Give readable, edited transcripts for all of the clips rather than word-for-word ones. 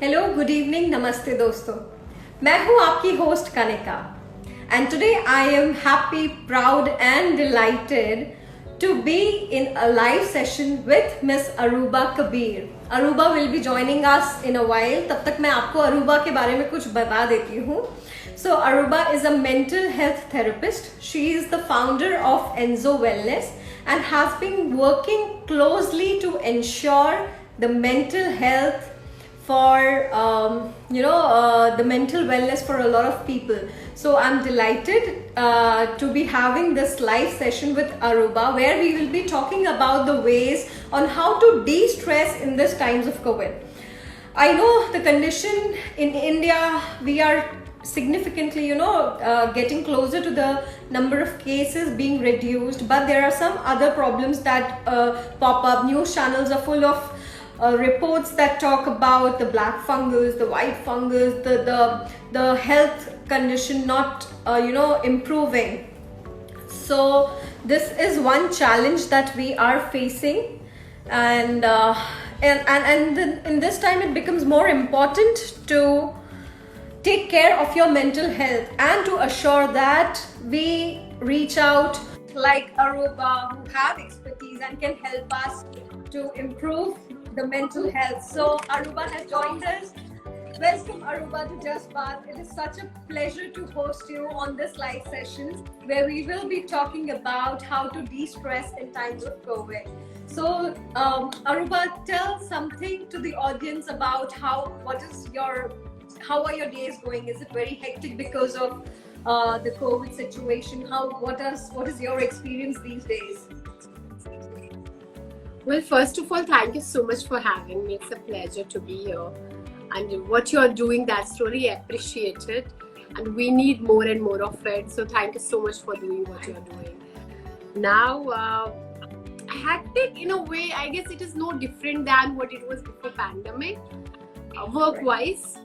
Hello good evening नमस्ते दोस्तों, मैं हूं आपकी host Kanika and today I am happy proud and dilated to be in a live session with Miss Aruba Kabir. Aruba will be joining us in a while. तब तक मैं आपको Aruba के बारे में कुछ बता देती हूँ. So Aruba is a mental health therapist. She is the founder of Enzo Wellness and has been working closely to ensure the mental health for the mental wellness for a lot of people. So I'm delighted to be having this live session with Aruba, where we will be talking about the ways on how to de-stress in this times of COVID. I know the condition in India, we are significantly getting closer to the number of cases being reduced, but there are some other problems that pop up. News channels are full of reports that talk about the black fungus, the white fungus, the health condition not improving. So this is one challenge that we are facing, and in this time it becomes more important to take care of your mental health and to assure that we reach out like Aruba, who have expertise and can help us to improve the mental health. So Aruba has joined us. Welcome Aruba to Just Baat. It is such a pleasure to host you on this live session where we will be talking about how to de-stress in times of COVID. So Aruba, tell something to the audience about how are your days going? Is it very hectic because of the COVID situation? What is your experience these days? Well, first of all, thank you so much for having me. It's a pleasure to be here. And what you're doing, that's really appreciated. And we need more and more of it. So thank you so much for doing what you're doing. Now, hectic in a way, I guess it is no different than what it was before pandemic. Work-wise,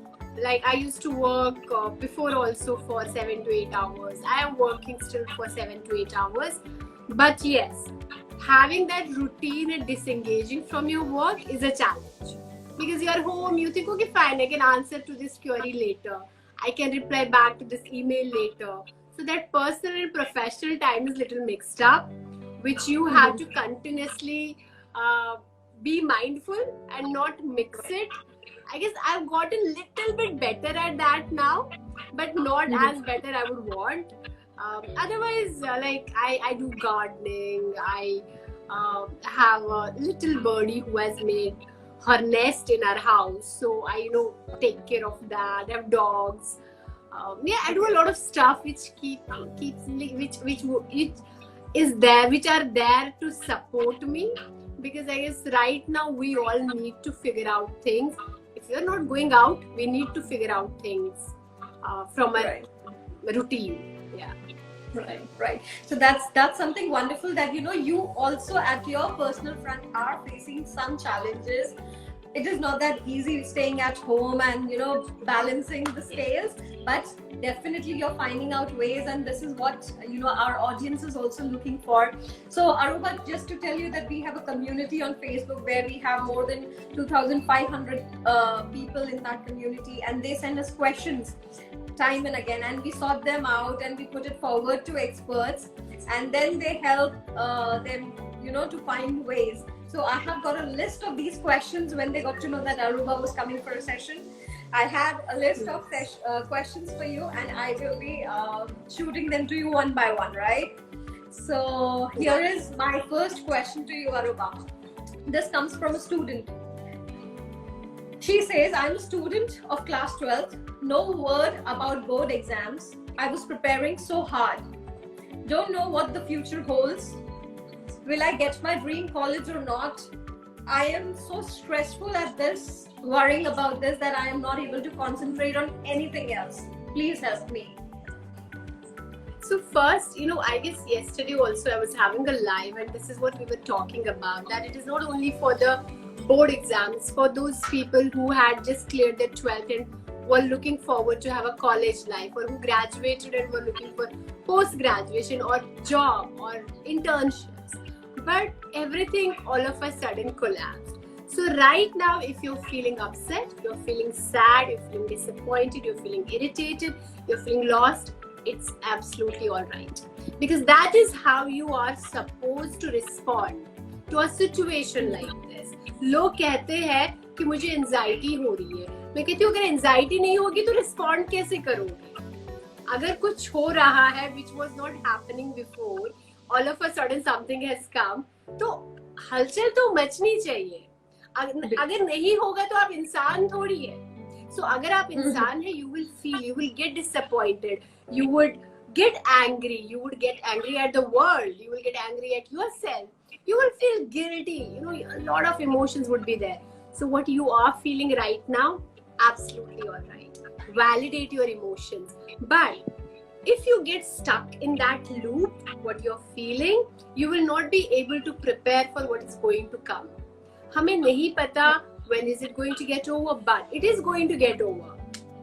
like I used to work before also for 7 to 8 hours. I am working still for 7 to 8 hours. But yes, having that routine and disengaging from your work is a challenge, because you're home, you think, okay, fine, I can answer to this query later, I can reply back to this email later. So that personal and professional time is little mixed up, which you have to continuously be mindful and not mix it. I guess I've gotten a little bit better at that now, but not as better I would want. Otherwise, like I do gardening. I have a little birdie who has made her nest in our house, so I take care of that. I have dogs. I do a lot of stuff which which are there to support me, because I guess right now we all need to figure out things. If you're not going out, we need to figure out things from a routine. Yeah. Right. So that's something wonderful that you also at your personal front are facing some challenges. It is not that easy staying at home and balancing the scales, but definitely you're finding out ways, and this is what our audience is also looking for. So Aruba, just to tell you that we have a community on Facebook where we have more than 2,500 people in that community, and they send us questions time and again, and we sort them out and we put it forward to experts, and then they help them to find ways. So I have got a list of these questions. When they got to know that Aruba was coming for a session, I had a list of questions for you, and I will be shooting them to you one by one, right? So here is my first question to you, Aruba. This comes from a student. She says, I'm a student of class 12th. No word about board exams. I was preparing so hard. Don't know what the future holds. Will I get my dream college or not? I am so stressful at this, worrying about this, that I am not able to concentrate on anything else. Please help me. So first, I guess yesterday also I was having a live, and this is what we were talking about, that it is not only for the board exams, for those people who had just cleared their 12th and were looking forward to have a college life, or who graduated and were looking for post-graduation or job or internships, but everything all of a sudden collapsed. So right now, if you're feeling upset, you're feeling sad, you're feeling disappointed, you're feeling irritated, you're feeling lost, it's absolutely all right. Because that is how you are supposed to respond to a situation like this. लोग कहते हैं कि मुझे anxiety हो रही है, मैं कहती हूँ अगर एंजाइटी नहीं होगी तो रिस्पॉन्ड कैसे करोगे? अगर कुछ हो रहा है which was not happening before, all of a sudden something has come, तो हलचल तो मचनी चाहिए. अगर नहीं होगा तो आप इंसान थोड़ी है. So अगर आप इंसान है, you will feel, you will get disappointed, you would get angry, you would get angry at the world, you will get angry at yourself, you will feel guilty, you know, a lot of emotions would be there. So what you are feeling right now, absolutely all right. Validate your emotions. But if you get stuck in that loop, what you're feeling, you will not be able to prepare for what is going to come. हमें नहीं पता when is it going to get over, but it is going to get over.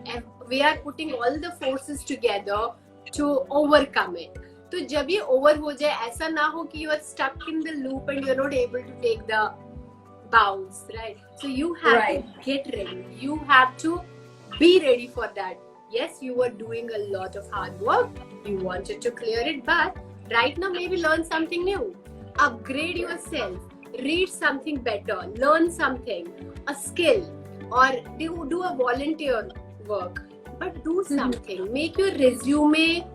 And we are putting all the forces together to overcome it. तो जब ये over हो जाए, ऐसा ना हो कि you are stuck in the loop and you're not able to take the bounce, right? So you have to get ready. You have to be ready for that. Yes, you were doing a lot of hard work. You wanted to clear it, but right now maybe learn something new. Upgrade yourself. Read something better. Learn something. A skill. Or do a volunteer work. But do something. Make your resume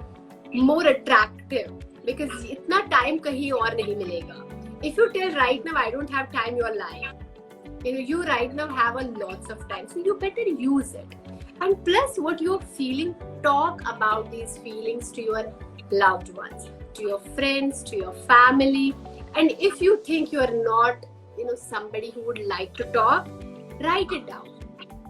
more attractive. Because itna time kahin aur nahi milega. If you tell right now I don't have time, you're lying. You right now have a lots of time. So you better use it. And plus what you're feeling, talk about these feelings to your loved ones, to your friends, to your family. And if you think you're not, somebody who would like to talk, write it down.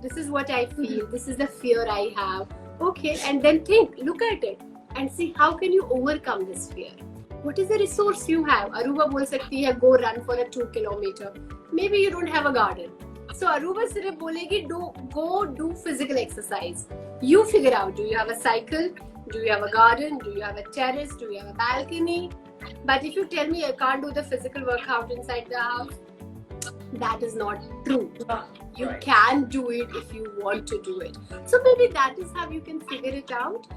This is what I feel. This is the fear I have. Okay, and then look at it and see how can you overcome this fear. What is the resource you have? Aruba bol sakti hai, go run for a 2 kilometer. Maybe you don't have a garden. So Aruba sirf bolegi, go do physical exercise. You figure out, do you have a cycle? Do you have a garden? Do you have a terrace? Do you have a balcony? But if you tell me I can't do the physical workout inside the house, that is not true. You can do it if you want to do it. So maybe that is how you can figure it out.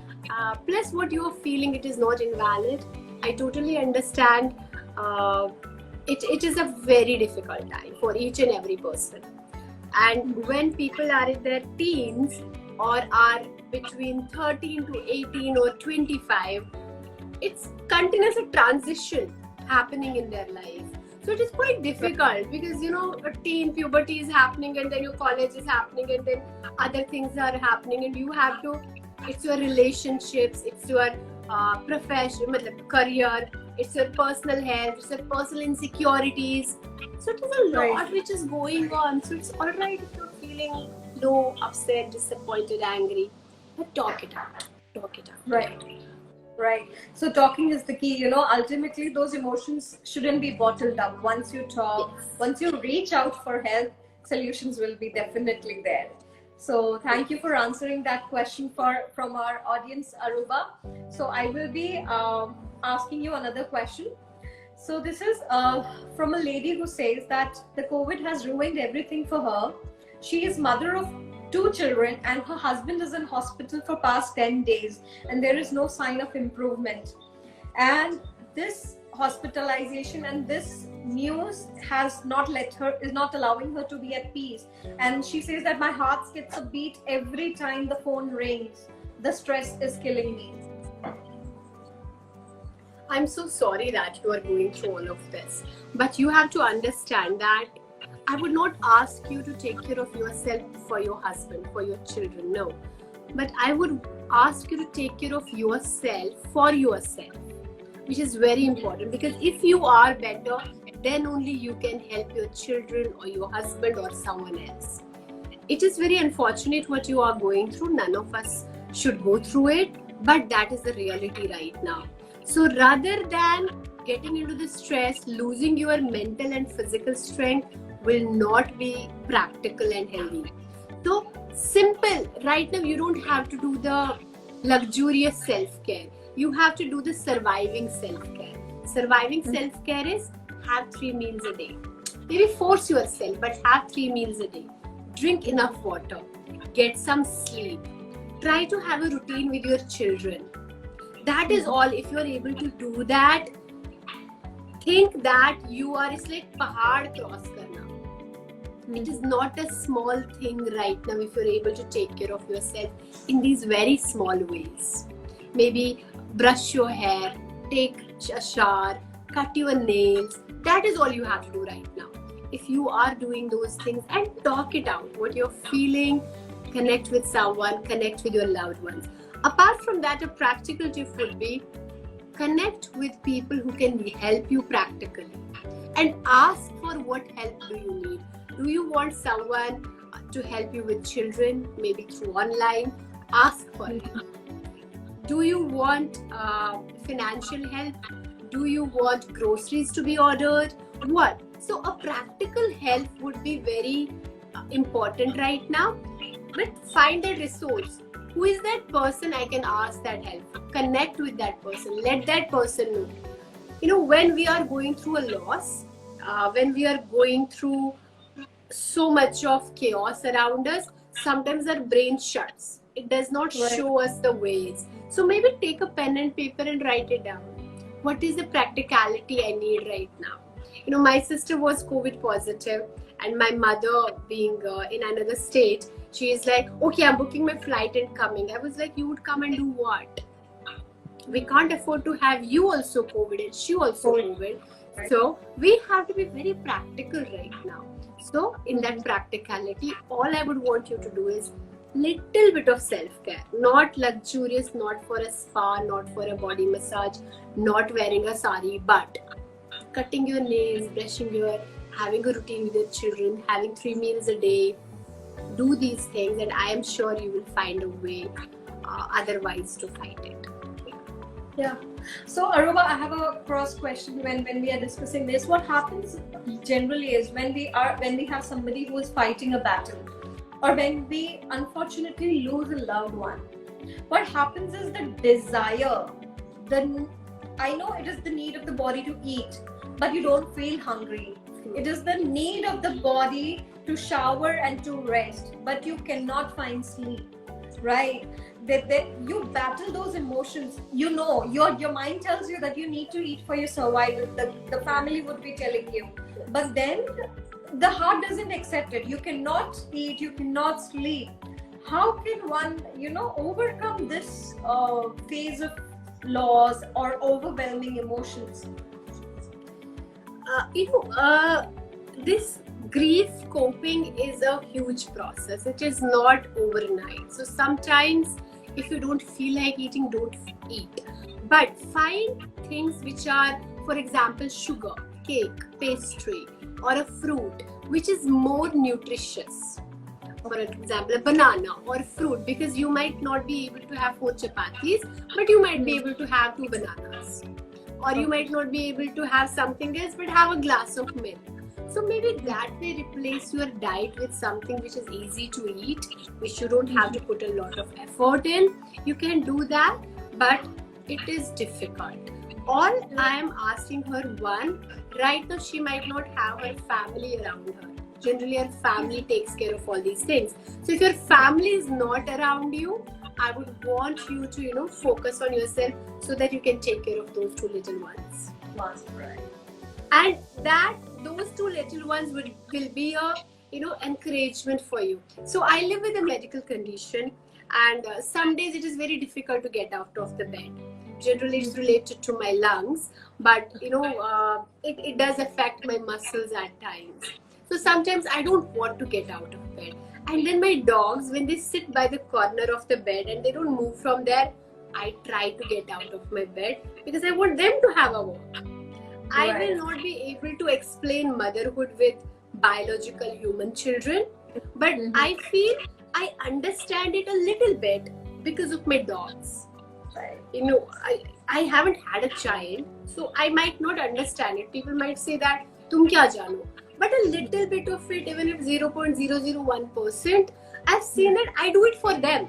Plus what you are feeling, it is not invalid. I totally understand. It is a very difficult time for each and every person. And when people are in their teens or are between 13 to 18 or 25, it's continuous a transition happening in their life. So it is quite difficult because, a teen puberty is happening and then your college is happening and then other things are happening and you have to, it's your relationships, it's your profession, career, it's your personal health, it's your personal insecurities. So it is a lot which is going on. So it's alright if you're feeling low, upset, disappointed, angry, but talk it out. Talk it out. Right. So talking is the key. Ultimately those emotions shouldn't be bottled up. Once you talk, once you reach out for help, solutions will be definitely there. So thank you for answering that question from our audience, Aruba. So I will be asking you another question. So this is from a lady who says that the COVID has ruined everything for her. She is mother of 2 children and her husband is in hospital for past 10 days and there is no sign of improvement. And this hospitalization and this news is not allowing her to be at peace. And she says that my heart skips a beat every time the phone rings. The stress is killing me. I'm so sorry that you are going through all of this. But you have to understand that I would not ask you to take care of yourself for your husband, for your children, no. But I would ask you to take care of yourself for yourself, which is very important because if you are better, then only you can help your children or your husband or someone else. It is very unfortunate what you are going through. None of us should go through it, but that is the reality right now. So rather than getting into the stress, losing your mental and physical strength will not be practical and healthy. So simple, right now you don't have to do the luxurious self-care. You have to do the surviving self-care. Surviving self-care is have 3 meals a day. Maybe force yourself, but have 3 meals a day. Drink enough water. Get some sleep. Try to have a routine with your children. That is all. If you are able to do that, think that you are, it's like pahad cross karna. It is not a small thing right now if you're able to take care of yourself in these very small ways. Maybe brush your hair, take a shower, cut your nails. That is all you have to do right now. If you are doing those things, and talk it out, what you're feeling, connect with someone, connect with your loved ones. Apart from that, a practical tip would be connect with people who can help you practically and ask for what help do you need. Do you want someone to help you with children, maybe through online? Ask for it. Do you want financial help? Do you want groceries to be ordered? What? So a practical help would be very important right now. But find that resource. Who is that person I can ask that help? Connect with that person. Let that person know. You know, when we are going through a loss, when we are going through so much of chaos around us, sometimes our brain shuts. It does not show us the ways. So maybe take a pen and paper and write it down. What is the practicality I need right now? You know, my sister was COVID positive, and my mother being in another state, she is like, okay, I'm booking my flight and coming. I was like, you would come and do what? We can't afford to have you also COVID and she also COVID. So we have to be very practical right now. So in that practicality, all I would want you to do is little bit of self-care. Not luxurious, not for a spa, not for a body massage, not wearing a sari, but cutting your nails, brushing your, having a routine with your children, having 3 meals a day. Do these things and I am sure you will find a way otherwise to fight it. Yeah. So Aruba, I have a cross question when we are discussing this. What happens generally is when we have somebody who is fighting a battle, or when we unfortunately lose a loved one, what happens is the desire, I know it is the need of the body to eat, but you don't feel hungry. It is the need of the body to shower and to rest, but you cannot find sleep, right? That you battle those emotions. You know, your mind tells you that you need to eat for your survival. The family would be telling you, but then the heart doesn't accept it. You cannot eat, you cannot sleep. How can one, overcome this phase of loss or overwhelming emotions? This grief coping is a huge process. It is not overnight. So sometimes if you don't feel like eating, don't eat. But find things which are, for example, sugar, cake, pastry, or a fruit which is more nutritious. For example, a banana or fruit, because you might not be able to have 4 chapatis, but you might be able to have 2 bananas. Or you might not be able to have something else, but have a glass of milk. So maybe that way replace your diet with something which is easy to eat, which you don't have to put a lot of effort in. You can do that, but it is difficult. All I am asking her, one, right now she might not have her family around her. Generally, her family takes care of all these things. So if your family is not around you, I would want you to, focus on yourself so that you can take care of those 2 little ones. Right. And that those 2 little ones will be a encouragement for you. So I live with a medical condition, and some days it is very difficult to get out of the bed. Generally it's related to my lungs, but it does affect my muscles at times. So sometimes I don't want to get out of bed. And then my dogs, when they sit by the corner of the bed and they don't move from there, I try to get out of my bed because I want them to have a walk. I will not be able to explain motherhood with biological human children, but I feel I understand it a little bit because of my dogs. I haven't had a child, so I might not understand it. People might say that, tum kya jano? But a little bit of it, even if 0.001%, I've seen that I do it for them.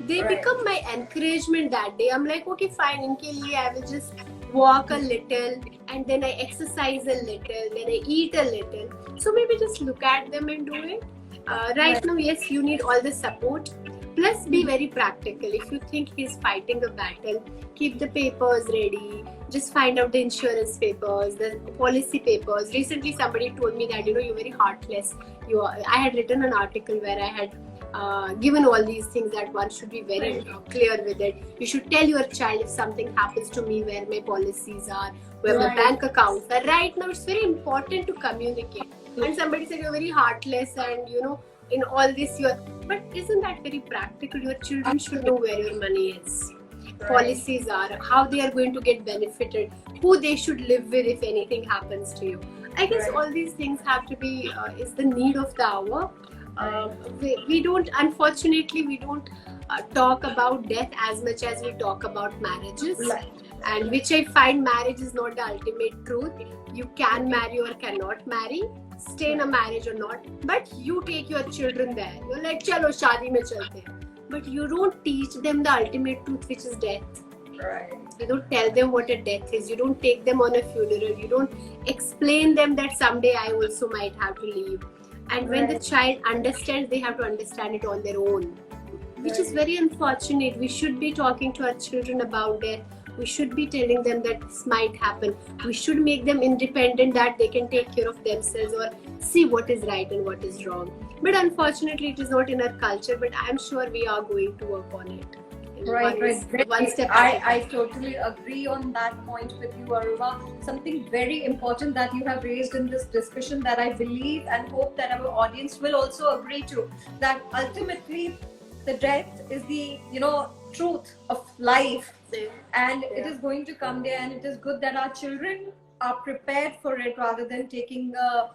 They become my encouragement that day. I'm like, okay, fine, inke liye I will just walk a little, and then I exercise a little, then I eat a little. So maybe just look at them and do it. Right now, yes, you need all the support. Plus, be very practical. If you think he's fighting a battle, keep the papers ready. Just find out the insurance papers, the policy papers. Recently, somebody told me that, you're very heartless. I had written an article where I had given all these things, that one should be very clear with it. You should tell your child if something happens to me, where my policies are, where my bank accounts are. Right now, it's very important to communicate. And somebody said you're very heartless, and in all this but isn't that very practical? Your children should know where your money is. Policies are, how they are going to get benefited, who they should live with if anything happens to you. I guess all these things have to be, is the need of the hour. We don't, unfortunately, we don't talk about death as much as we talk about marriages. And which I find marriage is not the ultimate truth. You can marry or cannot marry, stay in a marriage or not, but you take your children there. You're like, chalo, shaadi mein chalte hain. But you don't teach them the ultimate truth, which is death. You don't tell them what a death is. You don't take them on a funeral. You don't explain them that someday I also might have to leave. And when the child understands, they have to understand it on their own, which is very unfortunate. We should be talking to our children about death. We should be telling them that this might happen. We should make them independent, that they can take care of themselves or see what is right and what is wrong. But unfortunately, it is not in our culture, but I'm sure we are going to work on it. One step I totally agree on that point with you, Aruba. Something very important that you have raised in this discussion that I believe and hope that our audience will also agree to, that ultimately the death is the truth of life, and it is going to come there, and it is good that our children are prepared for it rather than taking a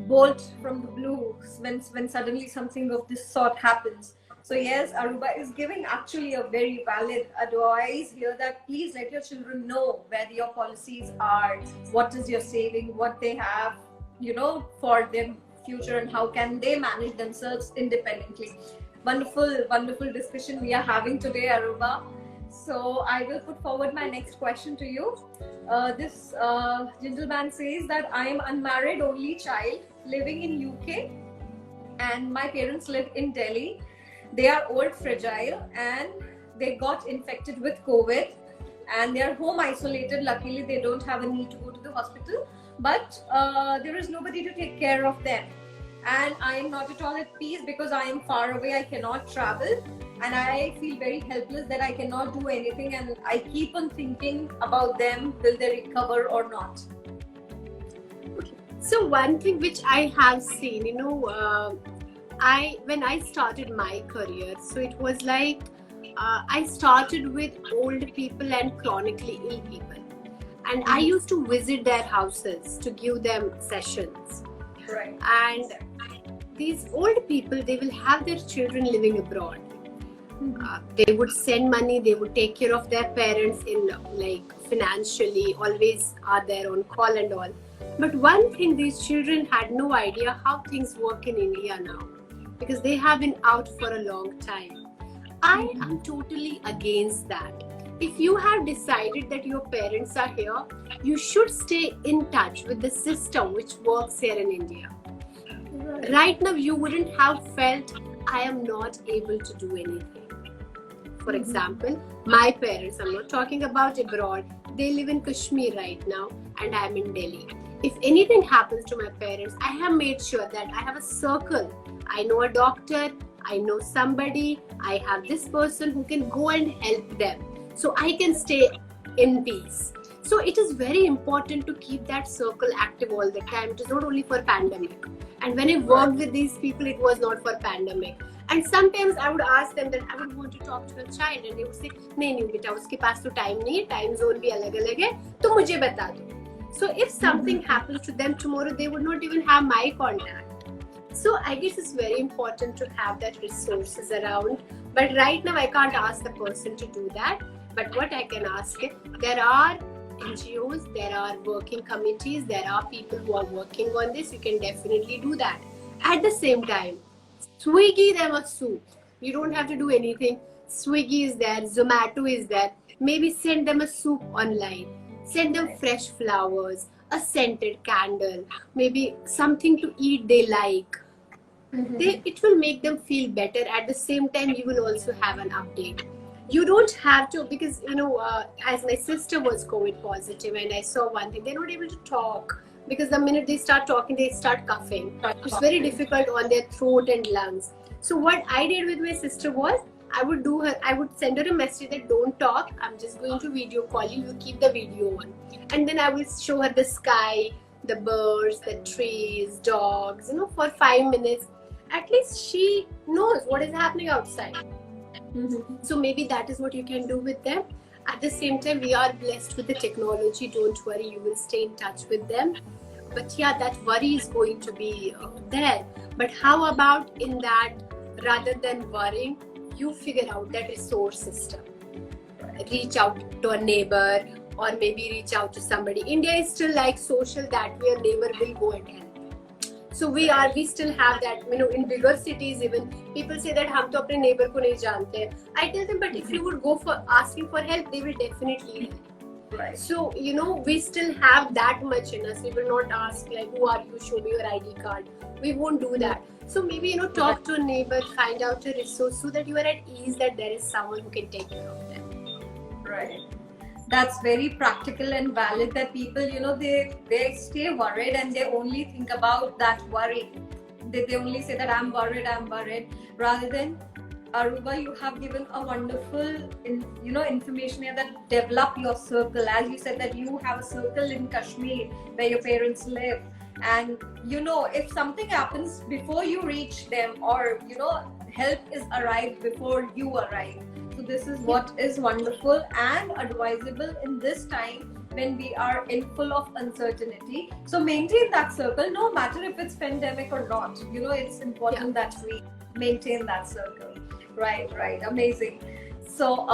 bolt from the blue when suddenly something of this sort happens. So yes, Aruba is giving actually a very valid advice here, that please let your children know where your policies are, what is your saving, what they have, for their future, and how can they manage themselves independently. Wonderful discussion we are having today, Aruba. So I will put forward my next question to you. This gentleman says that I am unmarried only child living in UK, and my parents live in Delhi. They are old, fragile, and they got infected with COVID, and they are home isolated. Luckily, they don't have a need to go to the hospital, but there is nobody to take care of them. And I am not at all at peace because I am far away. I cannot travel, and I feel very helpless that I cannot do anything, and I keep on thinking about them. Will they recover or not? So one thing which I have seen, when I started my career, so it was like I started with old people and chronically ill people, and I used to visit their houses to give them sessions. And these old people, they will have their children living abroad. They would send money, they would take care of their parents in financially, always are there on call and all. But one thing, these children had no idea how things work in India now, because they have been out for a long time. I am totally against that. If you have decided that your parents are here, you should stay in touch with the system which works here in India. Right now, you wouldn't have felt I am not able to do anything. For example, my parents, I'm not talking about abroad, they live in Kashmir right now, and I'm in Delhi. If anything happens to my parents, I have made sure that I have a circle. I know a doctor, I know somebody, I have this person who can go and help them, so I can stay in peace. So it is very important to keep that circle active all the time. It is not only for pandemic. And when I worked with these people, it was not for pandemic. And sometimes I would ask them that I would want to talk to a child, and they would say, "नहीं बेटा, उसके पास तो time नहीं है, time zone भी अलग-अलग है, तो मुझे बता दो." So if something happens to them tomorrow, they would not even have my contact. So I guess it's very important to have that resources around. But right now I can't ask the person to do that. But what I can ask is, there are NGOs, there are working committees, there are people who are working on this. You can definitely do that. At the same time, Swiggy them a soup. You don't have to do anything. Swiggy is there, Zomato is there. Maybe send them a soup online. Send them fresh flowers, a scented candle, maybe something to eat they like. It will make them feel better. At the same time, you will also have an update. You don't have to, because as my sister was COVID positive, and I saw one thing, they're not able to talk, because the minute they start talking, they start coughing. It's very difficult on their throat and lungs. So what I did with my sister was, I would send her a message that don't talk, I'm just going to video call you, you keep the video on. And then I will show her the sky, the birds, the trees, dogs, for 5 minutes. At least she knows what is happening outside. So maybe that is what you can do with them. At the same time, we are blessed with the technology. Don't worry, you will stay in touch with them. But yeah, that worry is going to be there. But how about in that, rather than worrying, you figure out that resource system. Reach out to a neighbor, or maybe reach out to somebody. India is still like social, that way a neighbor will go and help. So we still have that, in bigger cities even, people say that hum to apne neighbor ko nahi jante. I tell them, but if you would go for asking for help, they will definitely help. Right. So, we still have that much in us. We will not ask like, who are you, show me your ID card. We won't do that. So maybe, talk to a neighbor, find out a resource, so that you are at ease that there is someone who can take care of them. Right. That's very practical and valid, that people, they stay worried and they only think about that worry. They only say that I'm worried, rather than, Aruba, you have given a wonderful, information here, that develop your circle. As you said that you have a circle in Kashmir where your parents live, and if something happens before you reach them, or help is arrived before you arrive. So this is what is wonderful and advisable in this time when we are in full of uncertainty. So maintain that circle, no matter if it's pandemic or not. It's important that we maintain that circle. Right. Amazing. So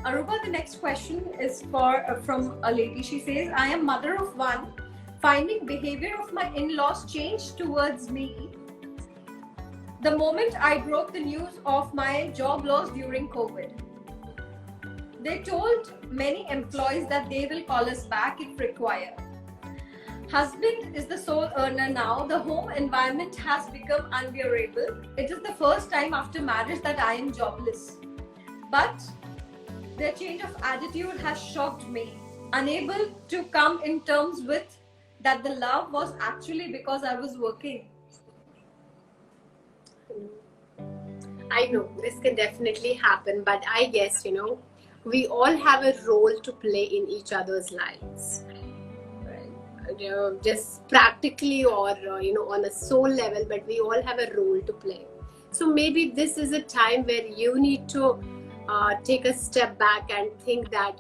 Aruba, the next question is from a lady. She says, I am mother of one. Finding behavior of my in-laws changed towards me the moment I broke the news of my job loss during COVID. They told many employees that they will call us back if required. Husband is the sole earner now. The home environment has become unbearable. It is the first time after marriage that I am jobless. But their change of attitude has shocked me. Unable to come in terms with that the love was actually because I was working. I know this can definitely happen, but I guess, we all have a role to play in each other's lives. Just practically or, on a soul level, but we all have a role to play. So maybe this is a time where you need to take a step back and think that,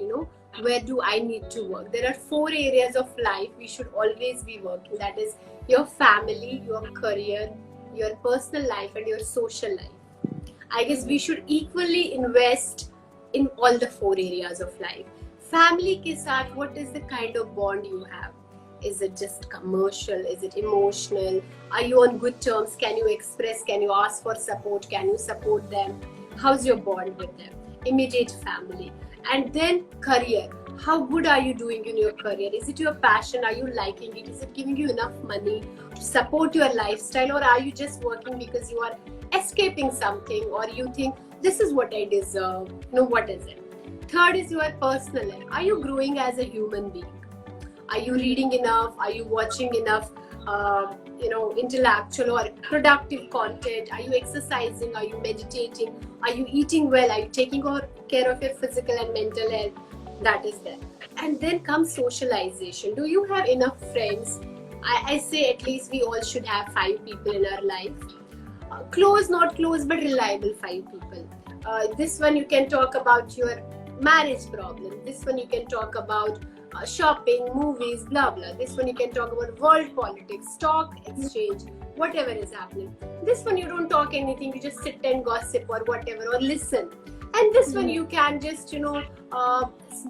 where do I need to work? There are 4 areas of life we should always be working. That is your family, your career, your personal life, and your social life. I guess we should equally invest in all the 4 areas of life. Family ke saath, what is the kind of bond you have? Is it just commercial? Is it emotional? Are you on good terms? Can you express? Can you ask for support? Can you support them? How's your bond with them? Immediate family. And then career. How good are you doing in your career? Is it your passion? Are you liking it? Is it giving you enough money to support your lifestyle? Or are you just working because you are escaping something, or you think this is what I deserve? What is it? Third is your personal life. Are you growing as a human being? Are you reading enough? Are you watching enough intellectual or productive content? Are you exercising? Are you meditating? Are you eating well? Are you taking care of your physical and mental health? That is there. And then comes socialization. Do you have enough friends? I say at least we all should have 5 people in our life. Close, not close, but reliable 5 people. This one you can talk about your marriage problem. This one you can talk about shopping, movies, blah blah. This one you can talk about world politics, stock exchange, whatever is happening. This one you don't talk anything, you just sit and gossip or whatever, or listen. And this one you can just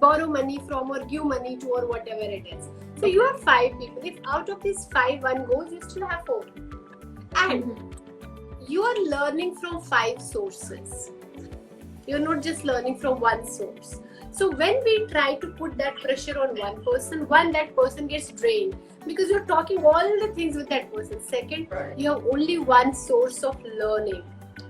borrow money from, or give money to, or whatever it is. So you have 5 people. If out of these 5 one goes, you still have 4. And you are learning from 5 sources. You're not just learning from one source. So when we try to put that pressure on one person, one, that person gets drained because you're talking all the things with that person. Second, you have only one source of learning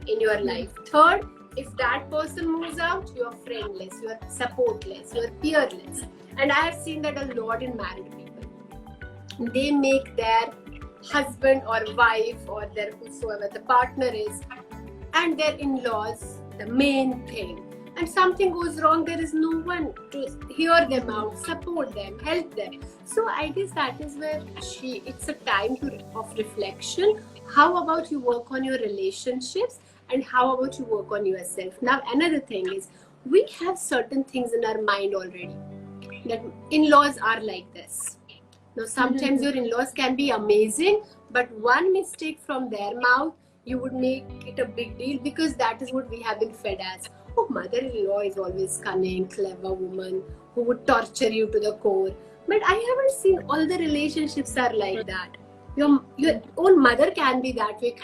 in your life. Third, if that person moves out, you're friendless, you're supportless, you're peerless. And I have seen that a lot in married people. They make their husband or wife or their whosoever the partner is and their in-laws the main thing. And something goes wrong, there is no one to hear them out, support them, help them. So I guess that is where it's a time of reflection. How about you work on your relationships, and how about you work on yourself? Now another thing is, we have certain things in our mind already, that in-laws are like this. Now sometimes your in-laws can be amazing, but one mistake from their mouth, you would make it a big deal, because that is what we have been fed as. Oh, mother-in-law is always cunning, clever woman who would torture you to the core. But I haven't seen all the relationships are like that. Your own mother can be that way,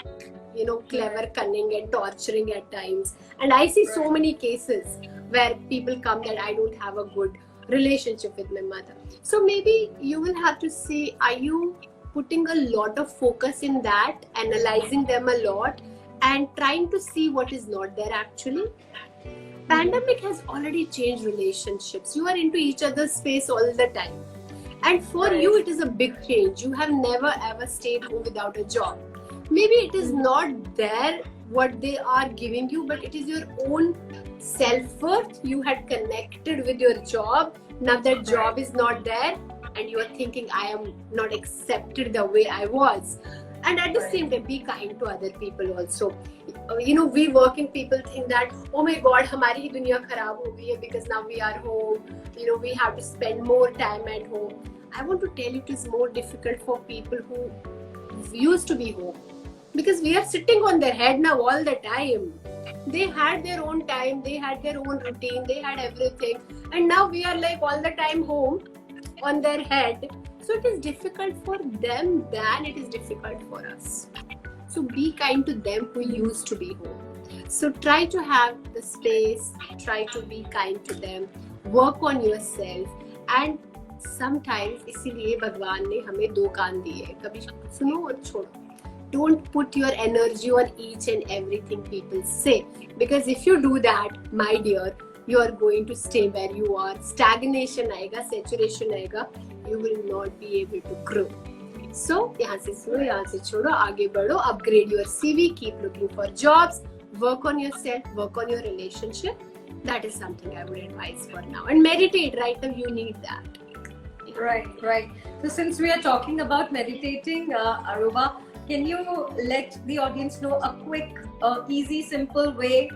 clever, cunning and torturing at times. And I see so many cases where people come that I don't have a good relationship with my mother. So maybe you will have to see, are you putting a lot of focus in that, analyzing them a lot and trying to see what is not there actually? Pandemic has already changed relationships. You are into each other's space all the time. And for you, it is a big change. You have never ever stayed home without a job. Maybe it is not there what they are giving you, but it is your own self-worth. You had connected with your job. Now that job is not there and you are thinking, I am not accepted the way I was. And at the same time, be kind to other people also. We working people think that, oh my God, hamari hi duniya kharab ho gayi hai because now we are home. We have to spend more time at home. I want to tell you, it is more difficult for people who used to be home, because we are sitting on their head now all the time. They had their own time, they had their own routine, they had everything, and now we are like all the time home on their head. So it is difficult for them than it is difficult for us. So be kind to them who used to be home. So try to have the space, try to be kind to them, work on yourself. And sometimes इसीलिए भगवान ने हमें दो कान दिए, कभी सुनो और छोड़ो. Don't put your energy on each and everything people say, because if you do that, my dear, you are going to stay where you are. Stagnation आएगा, saturation आएगा. You will not be able to grow. So यहाँ से सुनो, यहाँ से छोड़ो, आगे बढ़ो, upgrade your CV, keep looking for jobs, work on yourself, work on your relationship. That is something I would advise for now. And meditate, right now you need that. Right. So since we are talking about meditating, Aruba, can you let the audience know a quick, easy, simple way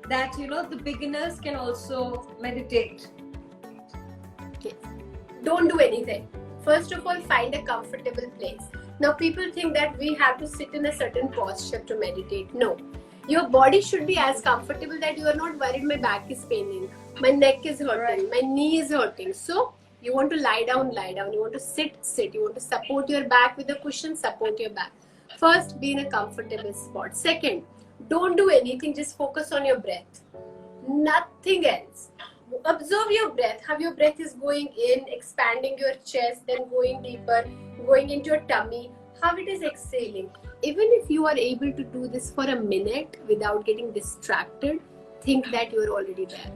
that the beginners can also meditate? Okay. Don't do anything. First of all, find a comfortable place. Now people think that we have to sit in a certain posture to meditate. No. Your body should be as comfortable that you are not worried my back is paining, my neck is hurting, my knee is hurting. So you want to lie down. You want to sit. You want to support your back with a cushion, support your back. First, be in a comfortable spot. Second, don't do anything, just focus on your breath. Nothing else. Observe your breath, how your breath is going in, expanding your chest, then going deeper, going into your tummy, how it is exhaling. Even if you are able to do this for a minute without getting distracted, think that you are already there.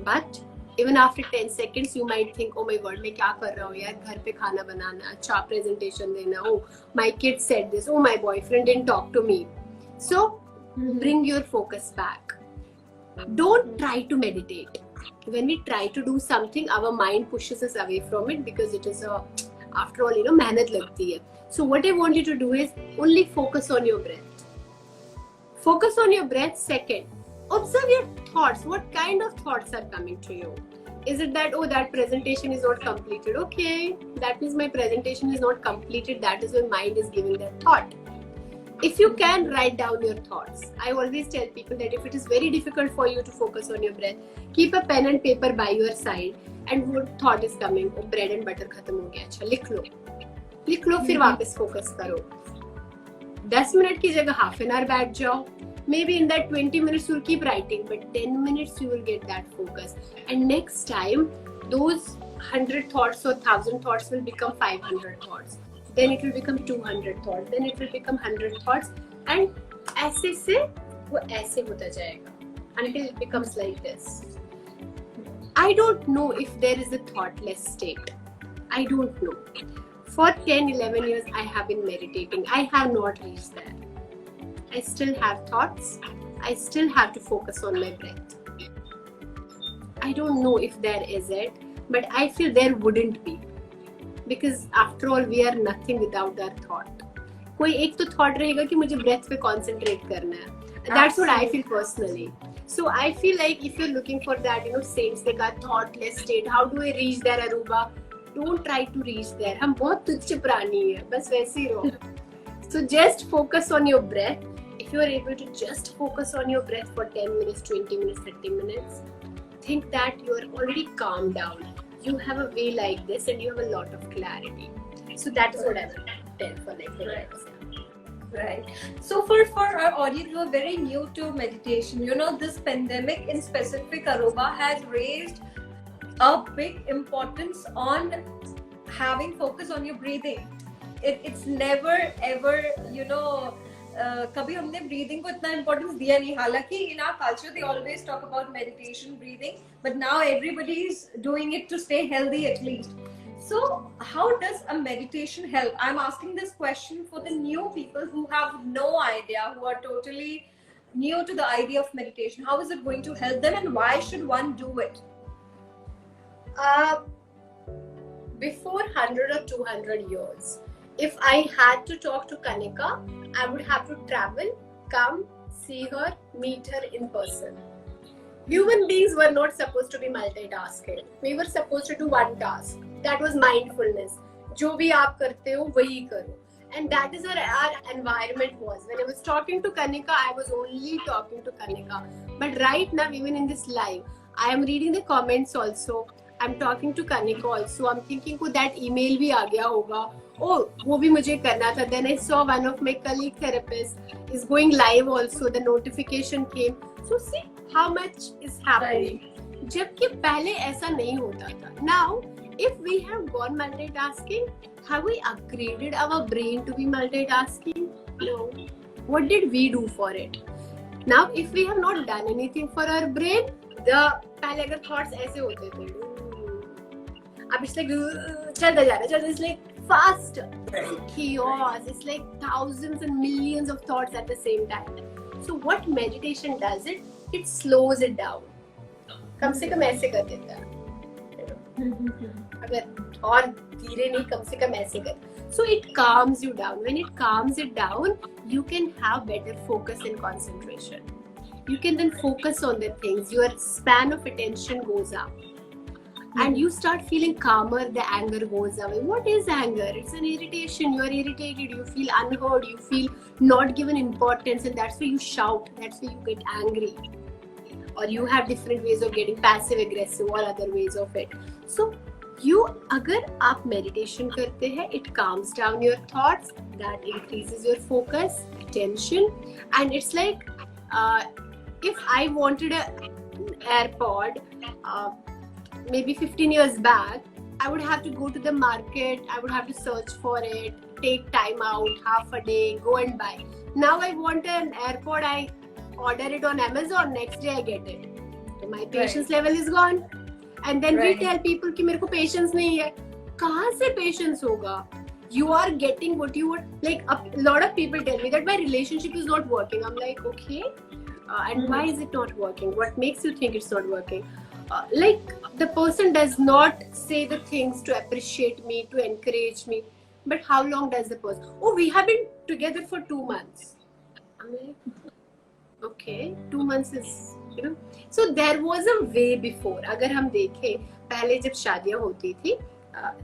But even after 10 seconds, you might think, oh my God, मैं क्या कर रहा हूँ यार, घर पे खाना बनाना, अच्छा presentation देना, oh my kid said this, oh my boyfriend didn't talk to me. So bring your focus back. Don't try to meditate. When we try to do something, our mind pushes us away from it, because it is after all, मेहनत लगती है. So what I want you to do is only focus on your breath. Focus on your breath. Second, observe your thoughts. What kind of thoughts are coming to you? Is it that, oh, that presentation is not completed? Okay, that means my presentation is not completed. That is when mind is giving that thought. If you can, write down your thoughts. I always tell people that if it is very difficult for you to focus on your breath, keep a pen and paper by your side, and what thought is coming? Oh, bread and butter खत्म हो गया, अच्छा लिख लो, फिर वापस focus करो. 10 minute की जगह half an hour बैठ जाओ. maybe in that 20 minutes you'll keep writing, but 10 minutes you will get that focus, and next time those 100 thoughts or 1000 thoughts will become 500 thoughts, then it will become 200 thoughts, then it will become 100 thoughts, and ऐसे से वो ऐसे होता जाएगा until it becomes like this. I don't know if there is a thoughtless state. I don't know. For 10-11 years I have been meditating. I have not reached there. I still have thoughts. I still have to focus on my breath. I don't know if there is it, but I feel there wouldn't be. Because after all, we are nothing without our thought. कोई एक तो thought रहेगा कि मुझे breath पे concentrate करना है. That's what I feel personally. So I feel like if you're looking for that, saints they got thoughtless state. How do I reach there, Aruba? Don't try to reach there. हम बहुत तुच्छ प्राणी हैं, बस वैसे ही रहो. So just focus on your breath. If you are able to just focus on your breath for 10 minutes, 20 minutes, 30 minutes, think that you are already calmed down. You have a way like this and you have a lot of clarity. So that is what I will tell for like Right. So for our audience who are very new to meditation, this pandemic in specific, Aruba, has raised a big importance on having focus on your breathing. It's never ever, कभी हमने breathing को इतना importance दिया नहीं. हालांकि in our culture they always talk about meditation, breathing, but now everybody is doing it to stay healthy at least. So how does a meditation help? I'm asking this question for the new people who have no idea, who are totally new to the idea of meditation. How is it going to help them and why should one do it? Before 100 or 200 years, if I had to talk to Kanika, I would have to travel, come, see her, meet her in person. Human beings were not supposed to be multitasking. We were supposed to do one task. That was mindfulness. जो भी आप करते हो वही करो. And that is where our environment was. When I was talking to Kanika, I was only talking to Kanika. But right now, even in this live, I am reading the comments also. I'm talking to Kanika also. I'm thinking को that email भी आ गया होगा. Oh, वो भी मुझे करना था. Then I saw one of my colleague therapists is going live also. The notification came. So see how much is happening. जबकि पहले ऐसा नहीं होता था. Now, if we have gone multitasking, have we upgraded our brain to be multitasking? No. What did we do for it? Now, if we have not done anything for our brain, पहले अगर thoughts ऐसे होते थे, अब it's like चलता जा रहा है, it's like fast chaos. It's like thousands and millions of thoughts at the same time. So what meditation does it slows it down. कम से कम ऐसे कर देता है. अगर और धीरे नहीं, कम से कम ऐसे कर. So it calms you down. When it calms it down, you can have better focus and concentration. You can then focus on the things. Your span of attention goes up. And you start feeling calmer, the anger goes away. What is anger? It's an irritation. You are irritated, you feel unheard, you feel not given importance, and that's why you shout, that's why you get angry. Or you have different ways of getting passive aggressive or other ways of it. So अगर आप meditation करते हैं, it calms down your thoughts, that increases your focus, attention, and it's like if I wanted an AirPod maybe 15 years back, I would have to go to the market, I would have to search for it, take time out, half a day, go and buy. Now I want an AirPod, I order it on Amazon, next day I get it. So my patience level is gone. And then we tell people कि मेरे को patience नहीं है. कहाँ से patience होगा? You are getting what you want. Like a lot of people tell me that my relationship is not working. I'm like, okay, and why is it not working? What makes you think it's not working? Like the person does not say the things to appreciate me, to encourage me. But how long does the person? Oh, we have been together for 2 months. I'm like, okay, 2 months is, So there was a way before. अगर हम देखें, पहले जब शादियाँ होती थी,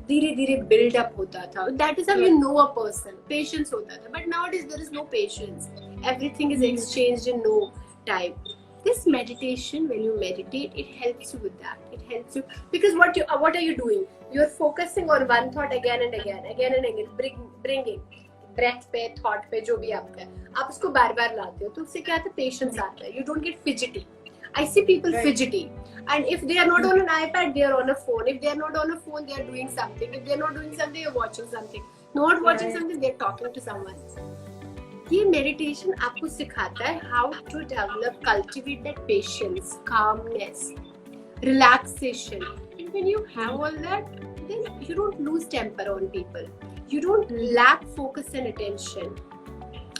धीरे-धीरे build up होता था. That is how you know a person. Patience होता था. But nowadays there is no patience. Everything is exchanged in no time. This meditation, when you meditate, it helps you with that. It helps you because what are you doing? You're focusing on one thought again and again, bringing. Breath पे, thought पे, जो भी आपका है, आप उसको बार बार लाते हो तो उससे क्या आता है, पेशेंस आता है. You don't get fidgety. I see people fidgety, and if they are not on an iPad, they are on a phone. If they are not on a phone, they are doing something. If they are not doing something, they are watching something. Not watching something, they are talking to someone. ये meditation आपको सिखाता है how to develop, cultivate that patience, calmness, relaxation. And when you have all that, then you don't lose temper on people. You don't lack focus and attention.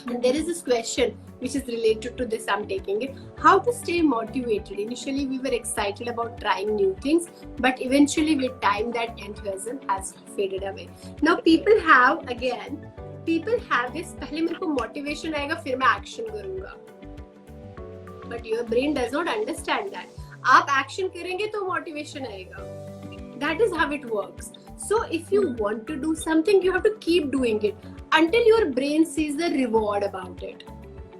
And there is this question which is related to this, I'm taking it. How to stay motivated? Initially, we were excited about trying new things, but eventually with time that enthusiasm has faded away. Now people have this, पहले मेरे को motivation आएगा फिर मैं action करूँगा. But your brain does not understand that. आप action करेंगे तो motivation आएगा. That is how it works. So if you want to do something, you have to keep doing it until your brain sees the reward about it.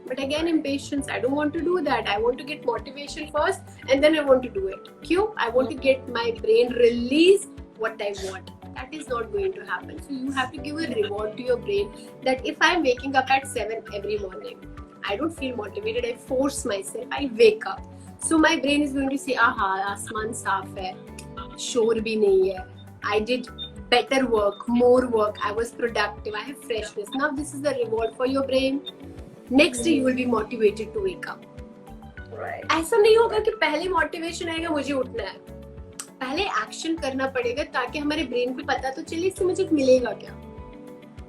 But again, impatience, I don't want to do that. I want to get motivation first and then I want to do it. Q, I want to get my brain release what I want. That is not going to happen. So you have to give a reward to your brain that if I'm waking up at 7 every morning, I don't feel motivated, I force myself, I wake up. So my brain is going to say, aha, आसमान साफ है, शोर भी नहीं है. I did better work, more work, I was productive, I have freshness. Now this is the reward for your brain. Next day you will be motivated to wake up. Right. ऐसा नहीं होगा कि पहले motivation आएगा मुझे उठना है. पहले एक्शन करना पड़ेगा ताकि हमारे ब्रेन पे पता तो चले इससे मुझे मिलेगा क्या.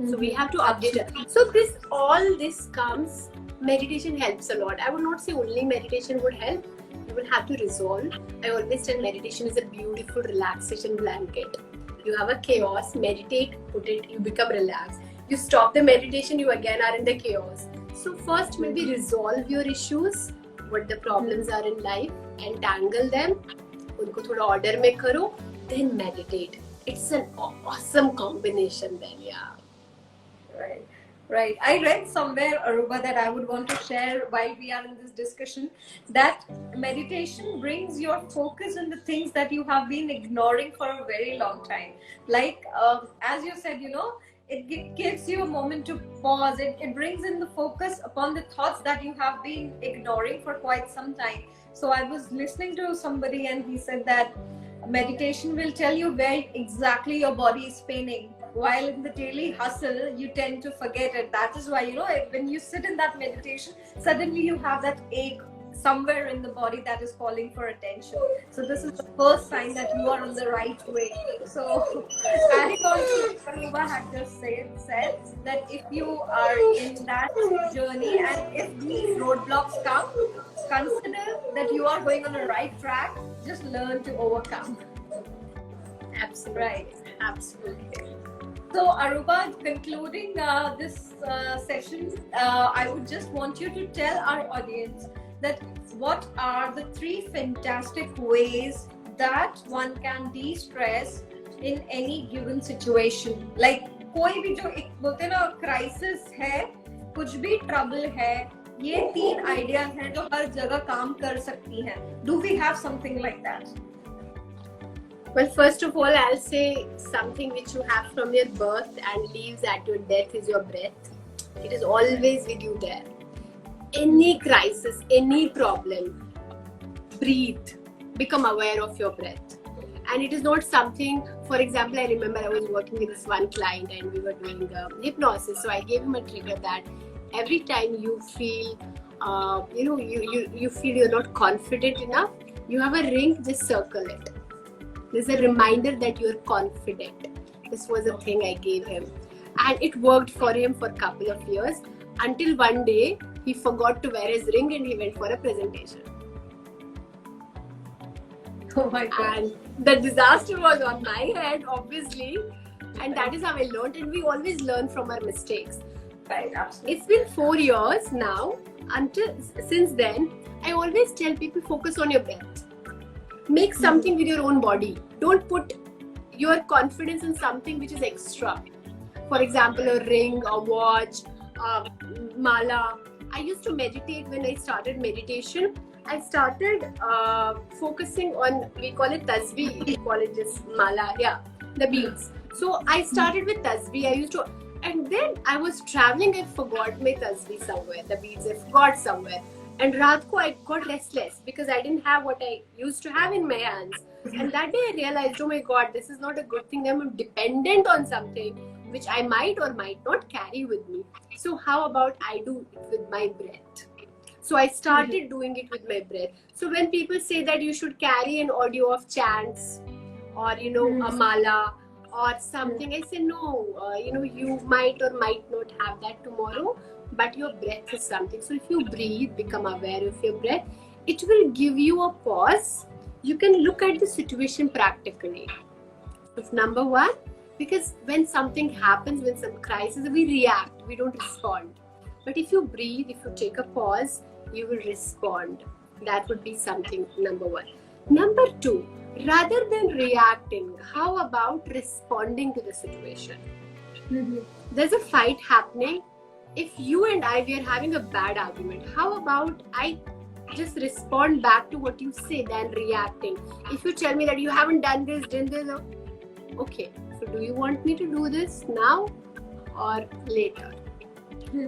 So we have to update it. So all this comes, meditation helps a lot. I would not say only meditation would help. You will have to resolve. I always tell meditation is a beautiful relaxation blanket. You have a chaos, meditate, put it, you become relaxed. You stop the meditation, you again are in the chaos. So first maybe resolve your issues, what the problems are in life, entangle them, उनको थोड़ा order में करो, then meditate. It's an awesome combination then, yeah. Right. Right. I read somewhere, Aruba, that I would want to share while we are in this discussion, that meditation brings your focus on the things that you have been ignoring for a very long time. Like, as you said, it gives you a moment to pause. It brings in the focus upon the thoughts that you have been ignoring for quite some time. So I was listening to somebody and he said that meditation will tell you where exactly your body is paining. While in the daily hustle, you tend to forget it. That is why, when you sit in that meditation, suddenly you have that ache somewhere in the body that is calling for attention. So this is the first sign that you are on the right way. So adding on to what Aruba had just said that if you are in that journey and if these roadblocks come, consider that you are going on the right track. Just learn to overcome. Absolutely. Right. Absolutely. So Aruba, concluding this session, I would just want you to tell our audience that what are the 3 fantastic ways that one can de-stress in any given situation. Like कोई भी जो एक बोलते हैं ना crisis है, कुछ भी trouble है, ये 3 ideas हैं जो हर जगह काम कर सकती हैं. Do we have something like that? Well, first of all, I'll say something which you have from your birth and leaves at your death is your breath. It is always with you there. Any crisis, any problem, breathe. Become aware of your breath. And it is not something, for example, I remember I was working with this one client and we were doing hypnosis. So I gave him a trigger that every time you feel, you feel you're not confident enough, you have a ring, just circle it. There's a reminder that you're confident. This was a thing I gave him. And it worked for him for a couple of years until one day he forgot to wear his ring and he went for a presentation. Oh my God. And the disaster was on my head, obviously. And that is how I learned. And we always learn from our mistakes. Right, absolutely. It's been 4 years now. Since then, I always tell people focus on your breath. Make something with your own body. Don't put your confidence in something which is extra. For example, a ring, a watch, a mala. I used to meditate when I started meditation. I started focusing on, we call it tasbih, we call it just mala, yeah, the beads. So I started with tasbih. I used to And then I was traveling, I forgot my tasbih somewhere, the beads I forgot somewhere. And raat ko I got restless because I didn't have what I used to have in my hands. And that day I realized, oh my God, this is not a good thing. I'm dependent on something which I might or might not carry with me. So how about I do it with my breath? So I started doing it with my breath. So when people say that you should carry an audio of chants or, a mala or something, I say no, you might or might not have that tomorrow, but your breath is something. So if you breathe, become aware of your breath, it will give you a pause. You can look at the situation practically. It's number one, because when something happens, when some crisis, we react, we don't respond. But if you breathe, if you take a pause, you will respond. That would be something number one. Number two, rather than reacting, how about responding to the situation? There's a fight happening. If you and I, we are having a bad argument, how about I just respond back to what you say than reacting? If you tell me that you haven't done this, okay, so do you want me to do this now or later?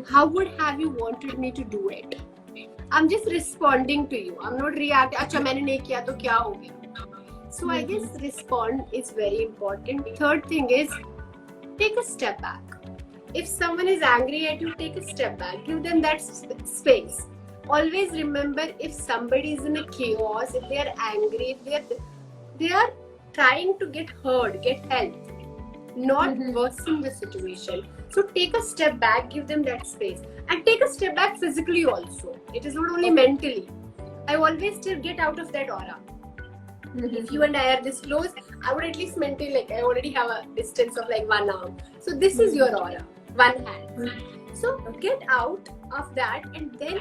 How would have you wanted me to do it? I'm just responding to you. I'm not reacting. अच्छा मैंने नहीं किया तो क्या हो गया? So I guess respond is very important. Third thing is take a step back. If someone is angry at you, take a step back. Give them that space. Always remember, if somebody is in a chaos, if they are angry, if they are trying to get heard, get help, not worsen the situation. So take a step back, give them that space, and take a step back physically also. It is not only mentally. I always still get out of that aura. If you and I are this close, I would at least mentally, like, I already have a distance of like 1 arm. So this is your aura, one hand. So get out of that and then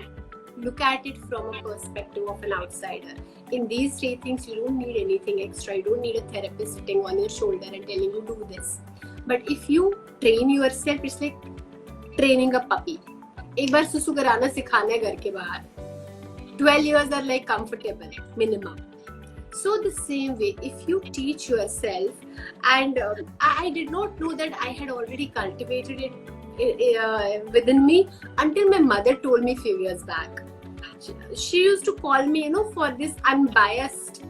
look at it from a perspective of an outsider. In these 3 things, you don't need anything extra. You don't need a therapist sitting on your shoulder and telling you do this. But if you train yourself, it's like training a puppy. एक बार सुसु कराना सिखाना है घर के बाहर. 12 years are like comfortable minimum. So the same way, if you teach yourself, and I did not know that I had already cultivated it within me until my mother told me a few years back. She used to call me, for this unbiased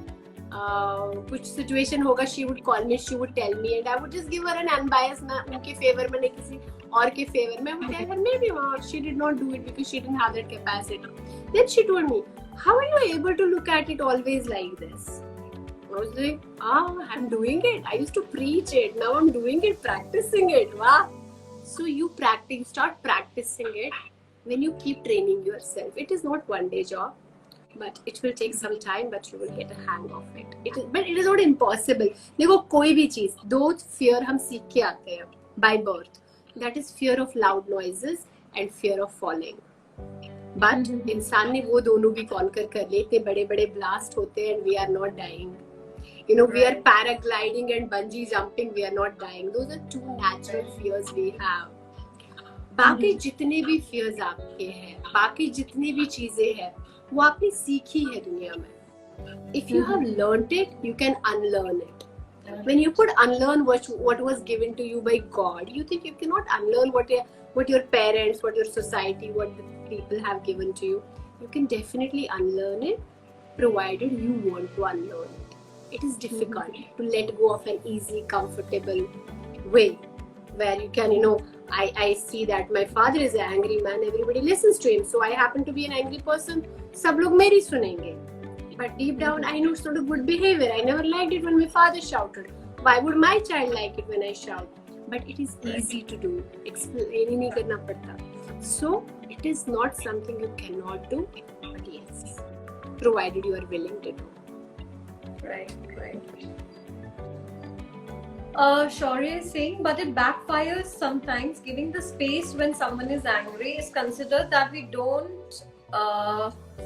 कुछ situation होगा, she would call me, she would tell me, and I would just give her an unbiased, ना उनके favor में, नहीं किसी और के favor में. I would tell her maybe she did not do it because she didn't have that capacity. Then she told me, how are you able to look at it always like this? I was like, I'm doing it. I used to preach it. Now I'm doing it, practicing it. Wow. So you start practicing it when you keep training yourself. It is not one day job, but it will take some time, but you will get a hang of it. But it is not impossible. देखो कोई भी चीज, दो fear हम सीख के आते हैं by birth. That is fear of loud noises and fear of falling. But इंसान ने वो दोनों भी conquer कर लिए. इतने बड़े-बड़े blast होते हैं and we are not dying. We are paragliding and bungee jumping. We are not dying. Those are 2 natural fears we have. बाकी जितने भी fears आपके हैं, बाकी जितनी भी चीजें हैं, वो आपने सीखी है दुनिया में. If you have learned it, you can unlearn it. When you could unlearn what was given to you by God, you think you cannot unlearn what your parents, what your society, what the people have given to you. You can definitely unlearn it, provided you want to unlearn it. It is difficult to let go of an easy, comfortable way where you can, I see that my father is an angry man, everybody listens to him, so I happen to be an angry person, सब लोग मेरी सुनेंगे. But deep down, I know it's not a good behavior. I never liked it when my father shouted. Why would my child like it when I shout? But it is easy to do. Explain ही नहीं करना पड़ता. So it is not something you cannot do, but yes, provided you are willing to do. Right. Shaurya is saying, but it backfires sometimes. Giving the space when someone is angry is considered that we don't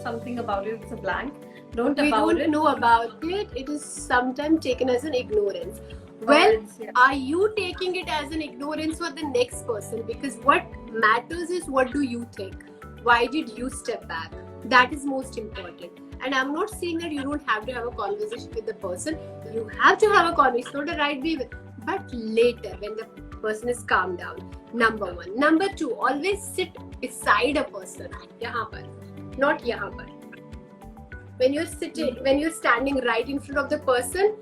something about it. It's a blank. We don't know about it. It is sometimes taken as an ignorance. Well, are you taking it as an ignorance for the next person? Because what matters is, what do you think? Why did you step back? That is most important. And I'm not saying that you don't have to have a conversation with the person. You have to have a conversation. It's not a right way. But later, when the person is calm down. Number one. Number two, always sit beside a person. Yahan par, not yahan par. When you're standing right in front of the person,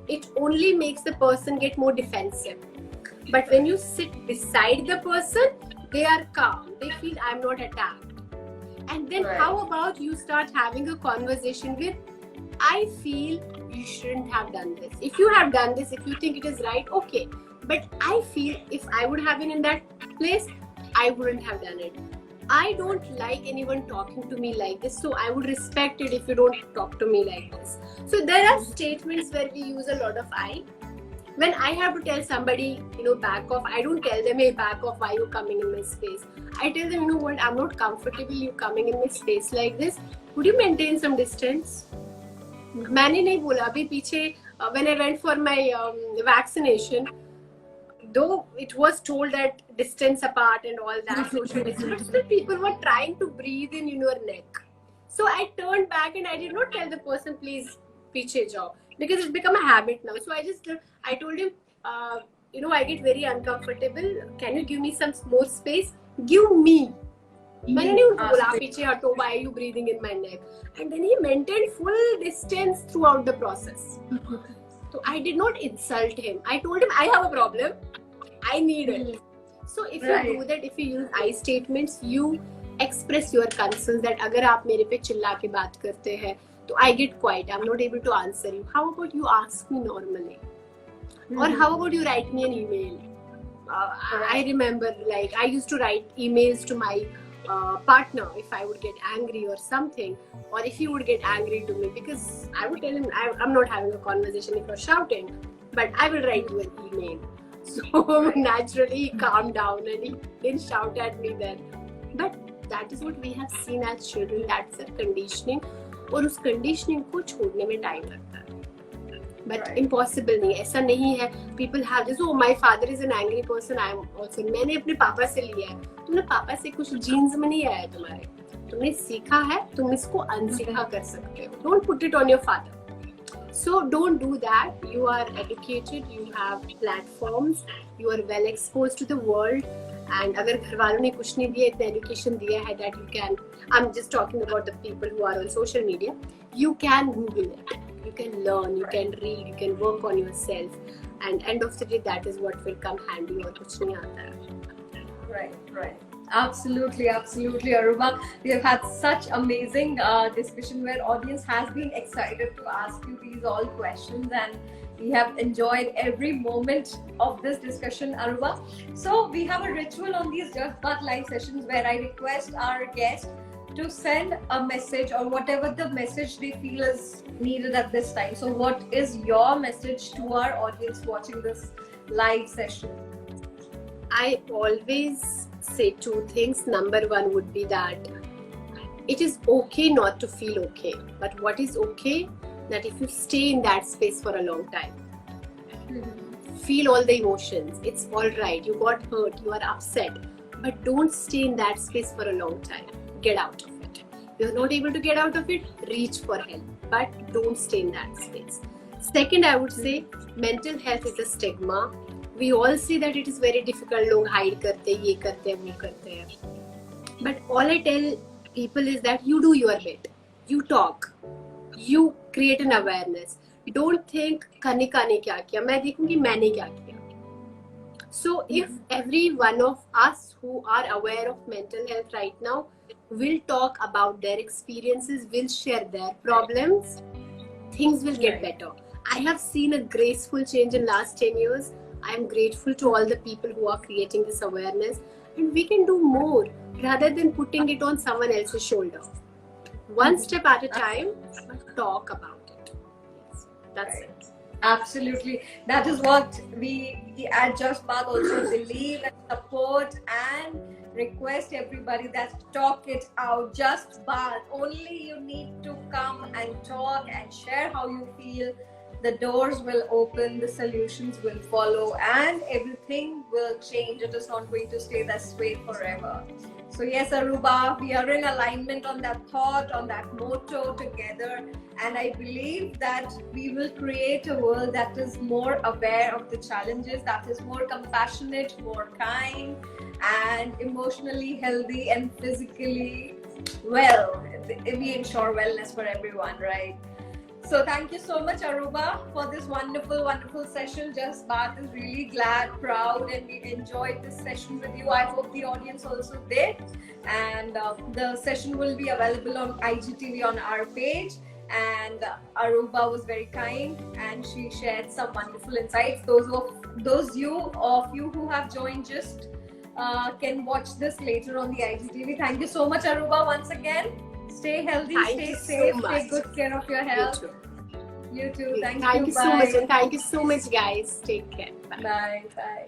it only makes the person get more defensive. But when you sit beside the person, they are calm. They feel I'm not attacked. And then how about you start having a conversation with, I feel you shouldn't have done this. If you have done this, if you think it is right, okay. But I feel if I would have been in that place, I wouldn't have done it. I don't like anyone talking to me like this, so I would respect it if you don't talk to me like this. So there are statements where we use a lot of I. When I have to tell somebody, back off, I don't tell them, hey, back off, why are you coming in my space? I tell them, you know what, I'm not comfortable you coming in my space like this. Could you maintain some distance? मैंने नहीं बोला अभी पीछे when I went for my vaccination, though it was told that distance apart and all that, social distance, still people were trying to breathe in your neck. So I turned back and I did not tell the person, please, piche jao, because it's become a habit now. So I told him, I get very uncomfortable. Can you give me some more space? Give me. मैंने नहीं उनको बोला पीछे हटो, why are you breathing in my neck? And then he maintained full distance throughout the process. So I did not insult him. I told him I have a problem. I need it. So if you do that, if you use I statements, you express your concerns that अगर आप मेरे पे चिल्ला के बात करते हैं, तो I get quiet. I'm not able to answer you. How about you ask me normally? Or how about you write me an email? I remember, I used to write emails to my partner if I would get angry or something, or if he would get angry to me, because I would tell him I'm not having a conversation if you're shouting, but I will write you an email. So naturally he calmed down and he didn't shout at me then. But that is what we have seen as children, that's their conditioning, और उस conditioning को छोड़ने में time लगता है. But impossible नहीं, ऐसा नहीं है. People have this, oh my father is an angry person, I am also. मैंने अपने पापा से लिया है. तुमने पापा से कुछ जीन्स में नहीं आया तुम्हारे, तुमने सीखा है, तुम इसको अनसीखा कर सकते हो. Don't put it on your father. So don't do that. You are educated, you have platforms, you are well exposed to the world. And अगर घर वालों ने कुछ नहीं दिया, इतना education दिया है that you can, I'm just talking about the people who are on social media, you can Google it. You can learn, you can read, you can work on yourself, and end of the day that is what will come handy. और कुछ नहीं आता है. Right. Absolutely, Aruba. We have had such amazing discussion where audience has been excited to ask you these all questions, and we have enjoyed every moment of this discussion, Aruba. So we have a ritual on these Just Baat live sessions where I request our guests to send a message or whatever the message they feel is needed at this time. So what is your message to our audience watching this live session? I always say two things. Number one would be that it is okay not to feel okay, but what is okay, that if you stay in that space for a long time, feel all the emotions, it's all right, you got hurt, you are upset, but don't stay in that space for a long time. Get out of it. You're not able to get out of it, reach for help, but don't stay in that space. Second, I would say mental health is a stigma. We all see that it is very difficult. लोग hide करते हैं, ये करते हैं, वो करते हैं. But all I tell people is that you do your bit. You talk. You create an awareness. Don't think Kanika ने क्या किया, मैं देखूंगी मैंने क्या किया. So if every one of us who are aware of mental health right now will talk about their experiences, will share their problems, things will get better. I have seen a graceful change in last 10 years. I am grateful to all the people who are creating this awareness, and we can do more rather than putting it on someone else's shoulder. One step at a time, but talk about it. Yes, that's it. Absolutely. That is what we at Just Baat also believe and support and request everybody that talk it out. Just Baat. Only you need to come and talk and share how you feel. the doors will open, the solutions will follow, and everything will change. It is not going to stay this way forever. So yes, Aruba, we are in alignment on that thought, on that motto together. And I believe that we will create a world that is more aware of the challenges, that is more compassionate, more kind, and emotionally healthy and physically well. We ensure wellness for everyone, right? So thank you so much, Aruba, for this wonderful, wonderful session. Just Baat is really glad, proud, and we enjoyed this session with you. I hope the audience also did. And the session will be available on IGTV on our page. And Aruba was very kind, and she shared some wonderful insights. Those of you who have joined just can watch this later on the IGTV. Thank you so much, Aruba, once again. Stay healthy, stay safe, take good care of your health. You too. Thank you. So much, and thank you so much, guys. Take care. Bye. Bye. Bye.